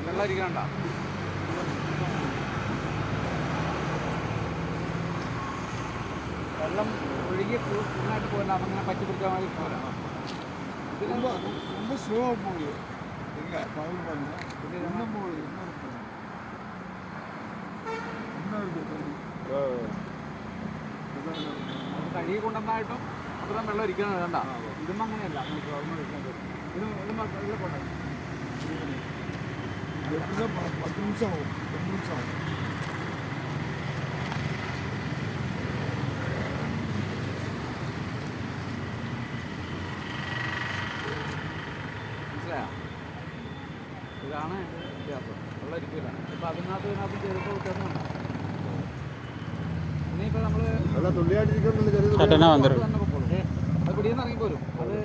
വെള്ളം ഇരിക്കണ്ട. വെള്ളം ഒഴുകി ഫുള്ളായിട്ട് പോകില്ല, അങ്ങനെ പറ്റി പിടിക്കാൻ വേണ്ടി പോരാ. ரொம்ப ஸ்லோவாக போகுது. எங்கே பகல் பாருங்க, இன்னும் போகுது, കഴുകി കൊണ്ടുവന്നായിട്ടും അത്രയും വെള്ളം ഇരിക്കണം. വേണ്ട, ഇതും അങ്ങനെയല്ല. ഇതിൽ പോട്ടെ, 10 நிமிஷம் ஆகும், 2 நிமிஷம் ஆகும். മനസ്സിലായോ? ഇതാണ് വ്യത്യാസം. വെള്ളം ഇരിക്കില്ല. ഇപ്പം ഇതിനകത്ത് ചെറുപ്പം വ്യത്യാസമുണ്ട്. ഇനിയിപ്പോൾ നമ്മൾ நல்லா துள்ளியாடி തന്നെ പൊക്കോളും. അത് പിടിയെന്ന് ഇറങ്ങിപ്പോരും. അത്